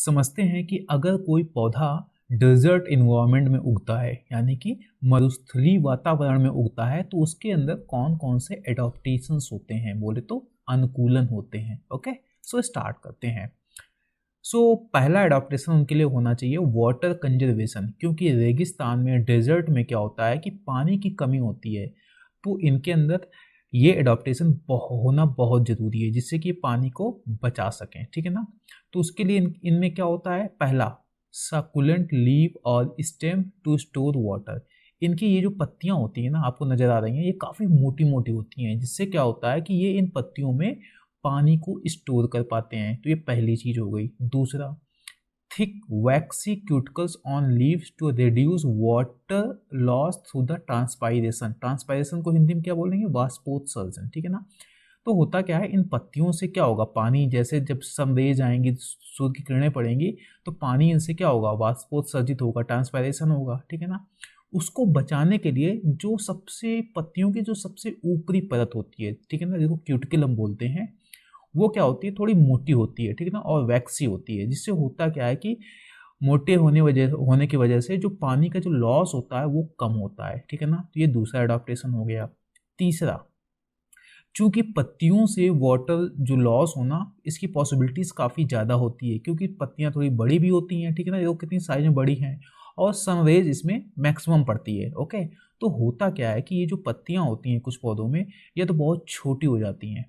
समझते हैं कि अगर कोई पौधा डेजर्ट इन्वायरमेंट में उगता है यानी कि मरुस्थलीय वातावरण में उगता है तो उसके अंदर कौन कौन से एडॉप्टेशंस होते हैं, बोले तो अनुकूलन होते हैं। ओके, सो स्टार्ट करते हैं। पहला एडॉप्टेशन उनके लिए होना चाहिए वाटर कंजर्वेशन, क्योंकि रेगिस्तान में डेजर्ट में क्या होता है कि पानी की कमी होती है। तो इनके अंदर ये एडॉप्टेशन होना बहुत ज़रूरी है जिससे कि पानी को बचा सकें, ठीक है ना। तो उसके लिए इनमें क्या होता है, पहला सकुलेंट लीव और स्टेम टू स्टोर वाटर। इनकी ये जो पत्तियां होती हैं ना, आपको नजर आ रही हैं, ये काफ़ी मोटी मोटी होती हैं जिससे क्या होता है कि ये इन पत्तियों में पानी को स्टोर कर पाते हैं। तो ये पहली चीज हो गई। दूसरा, thick waxy cuticles on leaves to reduce water loss through the transpiration. Transpiration को हिंदी में क्या बोलेंगे, वाष्पोत्सर्जन, ठीक है ना। तो होता क्या है, इन पत्तियों से क्या होगा, पानी जैसे जब सनरेज आएंगी, सूर्य की किरणें पड़ेंगी तो पानी इनसे क्या होगा, वाष्पोत्सर्जित होगा, ट्रांसपायरेशन होगा, ठीक है ना। उसको बचाने के लिए जो सबसे पत्तियों की जो सबसे ऊपरी परत होती है, ठीक है ना, जिसको क्यूटिकल हम बोलते हैं, वो क्या होती है, थोड़ी मोटी होती है, ठीक है ना, और वैक्सी होती है। जिससे होता क्या है कि मोटे होने की वजह से जो पानी का जो लॉस होता है वो कम होता है, ठीक है ना। तो ये दूसरा एडाप्टेशन हो गया। तीसरा, चूंकि पत्तियों से वाटर जो लॉस होना, इसकी पॉसिबिलिटीज काफ़ी ज़्यादा होती है क्योंकि पत्तियां थोड़ी बड़ी भी होती हैं, ठीक है ना, देखो कितनी साइज में बड़ी हैं, और सनरेज इसमें मैक्सिमम पड़ती है। ओके, तो होता क्या है कि ये जो पत्तियां होती हैं कुछ पौधों में, ये तो बहुत छोटी हो जाती हैं,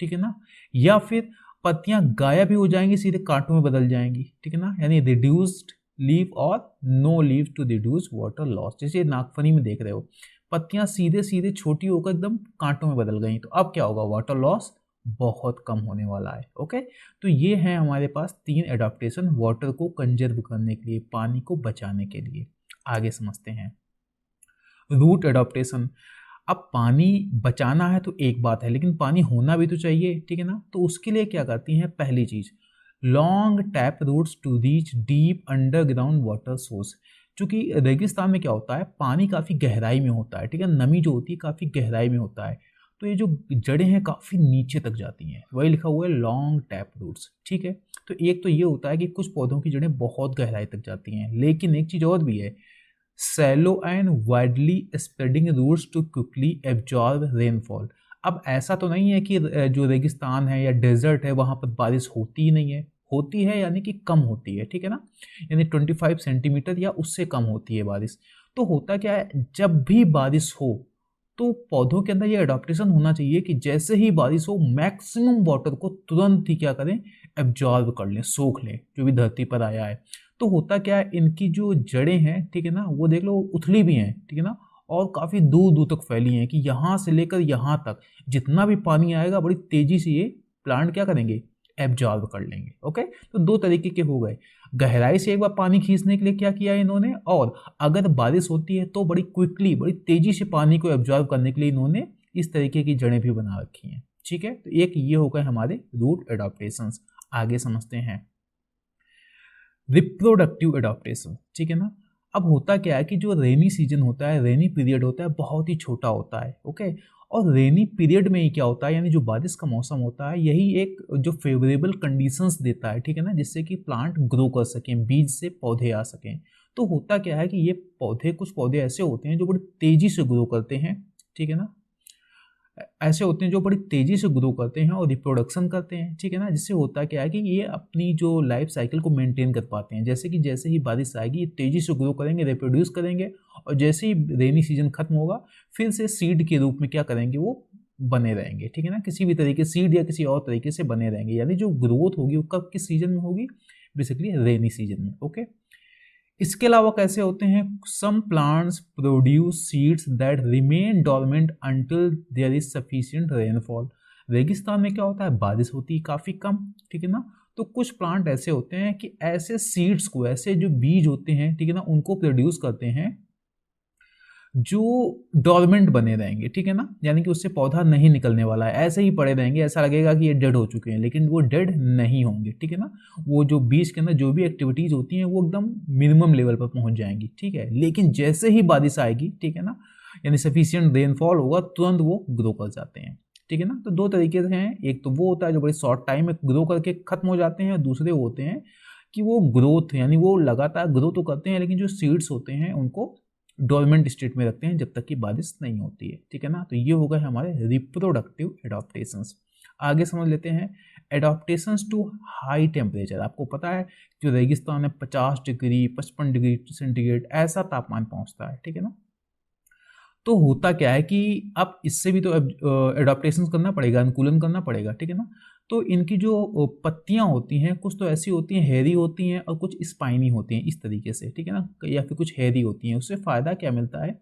ठीक है ना, या फिर पत्तियां गायब भी हो जाएंगी, सीधे कांटों में बदल जाएंगी, ठीक है ना, यानी रिड्यूस्ड लीफ और no leave to reduce water loss. जैसे नागफनी में देख रहे हो, पत्तियां सीधे सीधे छोटी होकर एकदम कांटों में बदल गई, तो अब क्या होगा, वाटर लॉस बहुत कम होने वाला है। ओके, तो ये है हमारे पास 3 एडाप्टेशन वाटर को कंजर्व करने के लिए, पानी को बचाने के लिए। आगे समझते हैं रूट एडाप्टेशन। अब पानी बचाना है तो एक बात है, लेकिन पानी होना भी तो चाहिए, ठीक है ना। तो उसके लिए क्या करती हैं, पहली चीज, long tap roots to reach deep underground water source. क्योंकि रेगिस्तान में क्या होता है, पानी काफ़ी गहराई में होता है, ठीक है, नमी जो होती है काफ़ी गहराई में होता है, तो ये जो जड़ें हैं काफ़ी नीचे तक जाती हैं, वही लिखा हुआ है लॉन्ग टैप रूट्स, ठीक है। तो एक तो ये होता है कि कुछ पौधों की जड़ें बहुत गहराई तक जाती हैं, लेकिन एक चीज़ और भी है, shallow and widely spreading roots to quickly absorb rainfall। अब ऐसा तो नहीं है कि जो रेगिस्तान है या डेजर्ट है वहाँ पर बारिश होती ही नहीं है, होती है, यानी कि कम होती है, ठीक है ना, यानी 25 सेंटीमीटर या उससे कम होती है बारिश। तो होता क्या है, जब भी बारिश हो तो पौधों के अंदर ये अडॉप्टेशन होना चाहिए कि जैसे ही बारिश हो मैक्सिमम वाटर को तुरंत ही क्या करें, एब्जॉर्ब कर लें, सोख लें, जो भी धरती पर आया है। तो होता क्या है, इनकी जो जड़ें हैं, ठीक है ना, वो देख लो उथली भी हैं, ठीक है ना, और काफ़ी दूर दूर तक फैली हैं कि यहाँ से लेकर यहाँ तक जितना भी पानी आएगा बड़ी तेजी से ये प्लांट क्या करेंगे, एब्जॉर्ब कर लेंगे। ओके, तो दो तरीके के हो गए, गहराई से एक बार पानी खींचने के लिए क्या किया इन्होंने, और अगर बारिश होती है तो बड़ी क्विकली, बड़ी तेजी से पानी को एब्जॉर्ब करने के लिए इन्होंने इस तरीके की जड़ें भी बना रखी हैं, ठीक है। तो एक ये हो गए हमारे रूट एडाप्टेशंस। आगे समझते हैं रिप्रोडक्टिव एडाप्टेशन, ठीक है ना। अब होता क्या है कि जो रेनी सीजन होता है, रेनी पीरियड होता है, बहुत ही छोटा होता है। ओके, और रेनी पीरियड में ही क्या होता है, यानी जो बारिश का मौसम होता है, यही एक जो फेवरेबल कंडीशंस देता है, ठीक है ना, जिससे कि प्लांट ग्रो कर सकें, बीज से पौधे आ सकें। तो होता क्या है कि ये पौधे, कुछ पौधे ऐसे होते हैं जो बड़ी तेजी से ग्रो करते हैं, ठीक है ना, ऐसे होते हैं जो बड़ी तेजी से ग्रो करते हैं और रिप्रोडक्शन करते हैं, ठीक है ना। जिससे होता क्या है कि ये अपनी जो लाइफ साइकिल को मेंटेन कर पाते हैं, जैसे कि जैसे ही बारिश आएगी ये तेजी से ग्रो करेंगे, रिप्रोड्यूस करेंगे, और जैसे ही रेनी सीजन खत्म होगा फिर से सीड के रूप में क्या करेंगे, वो बने रहेंगे, ठीक है ना, किसी भी तरीके सीड या किसी और तरीके से बने रहेंगे। यानी जो ग्रोथ होगी वो कब, किस सीजन में होगी, बेसिकली रेनी सीजन में। ओके, इसके अलावा कैसे होते हैं, some plants produce seeds that remain dormant until there is sufficient rainfall. रेगिस्तान में क्या होता है, बारिश होती है काफी कम, ठीक है ना, तो कुछ प्लांट ऐसे होते हैं कि ऐसे सीड्स को, ऐसे जो बीज होते हैं, ठीक है ना, उनको प्रोड्यूस करते हैं जो डॉर्मेंट बने रहेंगे, ठीक है ना, यानी कि उससे पौधा नहीं निकलने वाला है, ऐसे ही पड़े रहेंगे, ऐसा लगेगा कि ये डेड हो चुके हैं, लेकिन वो डेड नहीं होंगे, ठीक है ना। वो जो बीज के अंदर जो भी एक्टिविटीज होती हैं वो एकदम मिनिमम लेवल पर पहुंच जाएंगी, ठीक है, लेकिन जैसे ही बारिश आएगी, ठीक है ना, यानी सफिशियंट रेनफॉल होगा, तुरंत वो ग्रो कर जाते हैं, ठीक है ना। तो दो तरीके से हैं, एक तो वो होता है जो बड़े शॉर्ट टाइम में ग्रो करके खत्म हो जाते हैं, और दूसरे वो होते हैं कि वो ग्रोथ यानी वो लगातार ग्रो तो करते हैं, लेकिन जो सीड्स होते हैं उनको डोरमेंट स्टेट में रखते हैं जब तक कि बारिश नहीं होती है, ठीक है ना। तो ये हो गए हमारे रिप्रोडक्टिव एडॉप्टेशंस। आगे समझ लेते हैं एडॉप्टेशंस टू हाई टेम्परेचर। आपको पता है जो रेगिस्तान में 50 डिग्री 55 डिग्री सेंटीग्रेड ऐसा तापमान पहुंचता है, ठीक है ना। तो होता क्या है कि अब इससे भी तो एडॉप्टेशन करना पड़ेगा, अनुकूलन करना पड़ेगा, ठीक है ना। तो इनकी जो पत्तियां होती हैं कुछ तो ऐसी होती हैं हेरी होती हैं और कुछ स्पाइनी होती हैं इस तरीके से, ठीक है ना, या फिर कुछ हेरी होती हैं। उससे फ़ायदा क्या मिलता है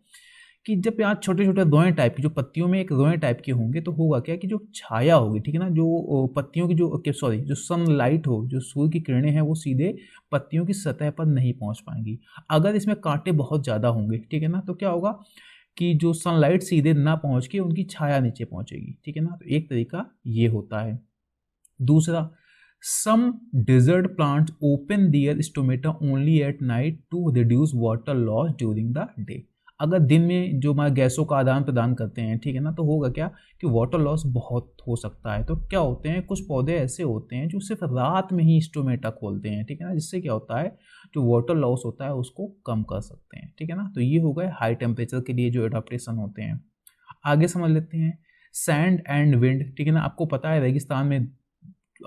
कि जब यहाँ छोटे छोटे रोए टाइप की जो पत्तियों में एक रोए टाइप के होंगे तो होगा क्या कि जो छाया होगी, ठीक है ना, जो पत्तियों की जो सॉरी जो सनलाइट हो, जो सूर्य की किरणें हैं वो सीधे पत्तियों की सतह पर नहीं पहुंच पाएंगी। अगर इसमें कांटे बहुत ज़्यादा होंगे, ठीक है ना, तो क्या होगा कि जो सनलाइट सीधे ना पहुंच के उनकी छाया नीचे पहुंचेगी, ठीक है ना। तो एक तरीका ये होता है। दूसरा, some desert plants open their stomata only at night to reduce water loss during the day. अगर दिन में जो हमारे गैसों का आदान प्रदान करते हैं, ठीक है ना, तो होगा क्या कि वाटर लॉस बहुत हो सकता है। तो क्या होते हैं कुछ पौधे ऐसे होते हैं जो सिर्फ रात में ही स्टोमेटा खोलते हैं, ठीक है ना, जिससे क्या होता है जो वाटर लॉस होता है उसको कम कर सकते हैं, ठीक है ना। तो ये हो गए हाई टेम्परेचर के लिए जो एडाप्टेशन होते हैं। आगे समझ लेते हैं सैंड एंड विंड, ठीक है ना। आपको पता है रेगिस्तान में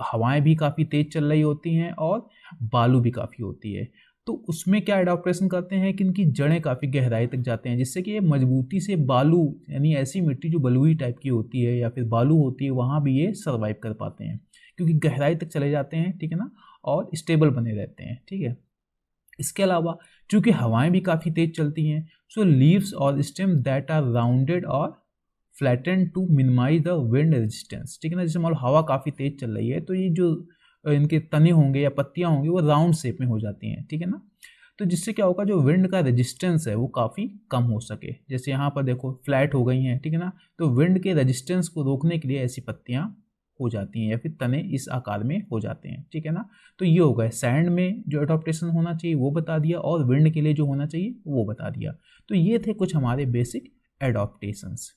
हवाएं भी काफ़ी तेज चल रही होती हैं और बालू भी काफ़ी होती है। तो उसमें क्या एडाप्टेशन करते हैं कि इनकी जड़ें काफ़ी गहराई तक जाते हैं, जिससे कि ये मजबूती से बालू यानी ऐसी मिट्टी जो बलुई टाइप की होती है या फिर बालू होती है वहाँ भी ये सर्वाइव कर पाते हैं, क्योंकि गहराई तक चले जाते हैं, ठीक है ना, और स्टेबल बने रहते हैं, ठीक है। इसके अलावा चूंकि हवाएं भी काफ़ी तेज चलती हैं, सो लीव्स और स्टेम दैट आर राउंडेड और flatten to minimise the wind resistance, ठीक है ना। जैसे मान लो हवा काफ़ी तेज चल रही है तो ये जो इनके तने होंगे या पत्तियां होंगी वो राउंड शेप में हो जाती हैं, ठीक है ना। तो जिससे क्या होगा जो विंड का रेजिस्टेंस है वो काफ़ी कम हो सके। जैसे यहाँ पर देखो फ्लैट हो गई हैं, ठीक है ना, तो विंड के रेजिस्टेंस को रोकने के लिए ऐसी पत्तियां हो जाती हैं या फिर तने इस आकार में हो जाते हैं, ठीक है ना। तो ये हो गए सैंड में जो एडॉप्टेशन होना चाहिए वो बता दिया और विंड के लिए जो होना चाहिए वो बता दिया। तो ये थे कुछ हमारे बेसिक एडॉप्टेशंस।